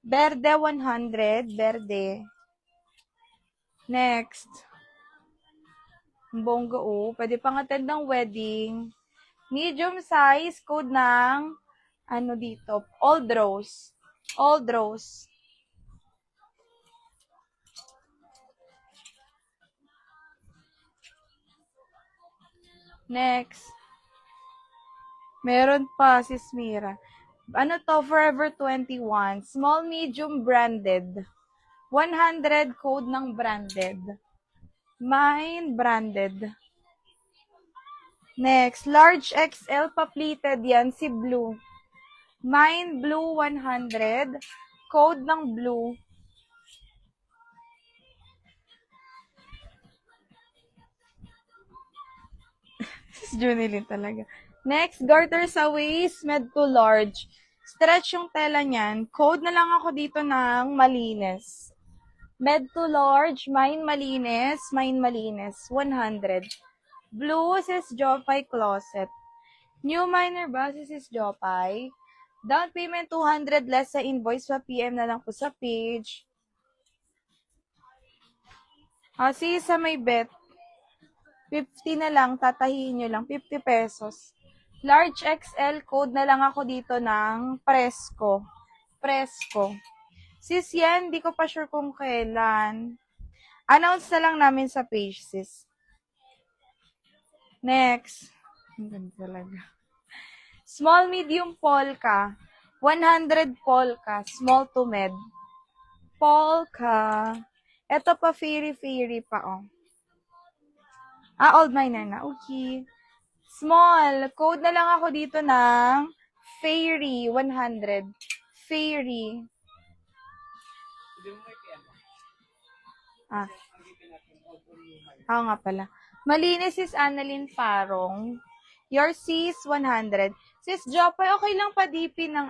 Verde, 100. Verde. Next. Bongga, oh. Pwede pang attend ng wedding. Medium size, code ng, ano dito, Old Rose. Old Rose. Next. Meron pa, Sis Mira. Ano to? Forever 21. Small, medium, branded. 100 code ng branded. Mine, branded. Next, large XL pa-pleated yan, si blue. Mine, blue, 100. Code ng blue. Sis Junilin talaga. Next, garter sa waist, med to large. Stretch yung tela niyan. Code na lang ako dito ng malinis. Med to large, mine malinis, 100. Blue, sis Jopay Closet. New minor ba, sis Jopay? Down payment 200 less sa invoice, pa PM na lang po sa page. Sis, sa may bet, 50 na lang, tatahiin nyo lang, 50 pesos. Large XL, code na lang ako dito ng Fresco. Fresco. Sis, yan, di ko pa sure kung kailan. Announce na lang namin sa page, sis. Next. Ang ganda talaga. Small, medium, polka. 100 polka. Small to med. Polka. Ito pa, fairy pa, oh. Old minor na. Okay. Small. Code na lang ako dito ng fairy, 100. Fairy. Nga pala. Malinis, sis Annalyn Farong. Your sis, 100. Sis Jopay, okay lang pa-DP ng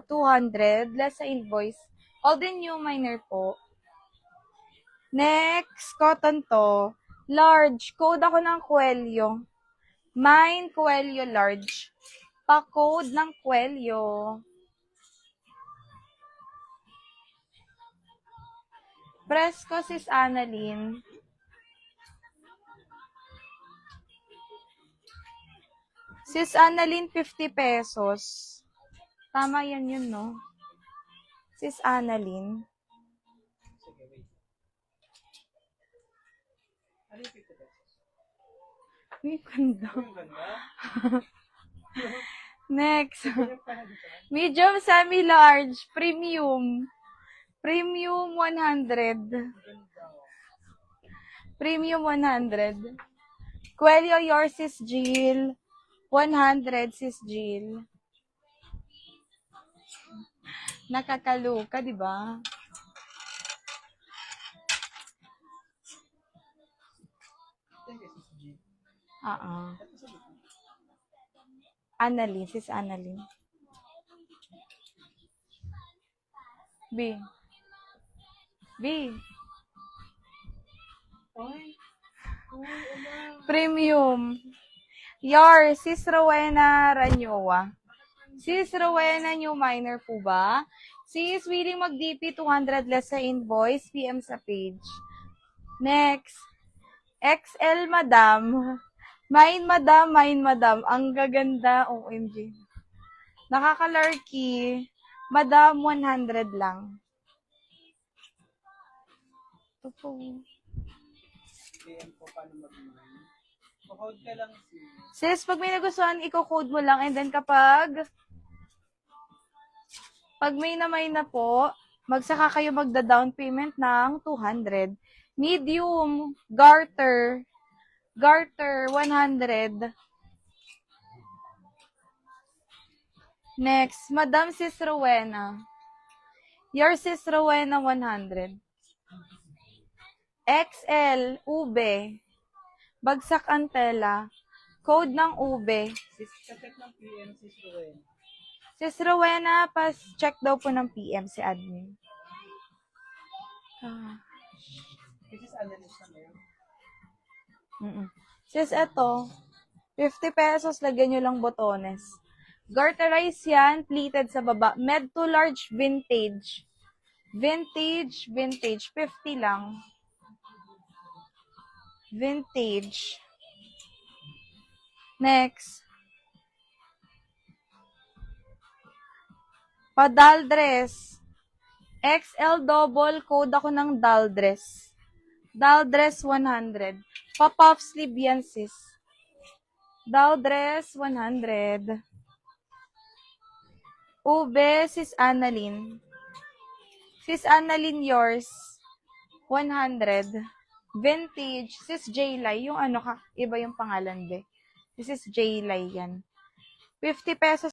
200. Less sa invoice. All the new minor po. Next, cotton to. Large. Code ako ng Coelho. Mine, Coelho large. Pa-code ng Coelho. Fresco, sis Annalyn. Sis Annalyn, 50 pesos. Tama yan yun, no? Sis Annalyn. Uy, ganda. Next. Medium, semi-large, premium. Premium 100. Premium 100. Coelho, yours sis Jill. 100, sis Jill. Nakakaluka, di ba? Annalyn, sis Annalyn. B. Premium. Yours, sis Rowena Ranyowa. Sis Rowena, new minor po ba? Sis, willing mag-DP 200 less sa invoice, PM sa page. Next. XL, madam. Mine, madam. Ang gaganda. OMG. Nakaka-larky. Madam, 100 lang. Ito po. PM po, paano mag-mine? Code ka lang, sis. Pag may nagustuhan, i-code mo lang. And then kapag may namay na po, magsaka kayo magda-down payment ng 200. Medium, garter, 100. Next, Madam Sis Rowena. Your Sis Rowena, 100. XL, ube. Bagsak ang tela. Code ng ube. Check ng PM, Sis Rowena. Sis Rowena, check daw po ng PM si admin. Sis, eto. 50 pesos, lagyan nyo lang botones. Garterize yan, pleated sa baba. Med to large vintage. Vintage, 50 lang. Vintage. Next. Padaldress. XL double, code ako ng Daldress. Daldress 100. Pa-puff sleeve yan, sis. Daldress 100. Ube, sis Annalyn. Sis Annalyn, yours. 100. Vintage, sis Jaylay. Yung ano ka, iba yung pangalan, be. This is Jaylay yan. 50 pesos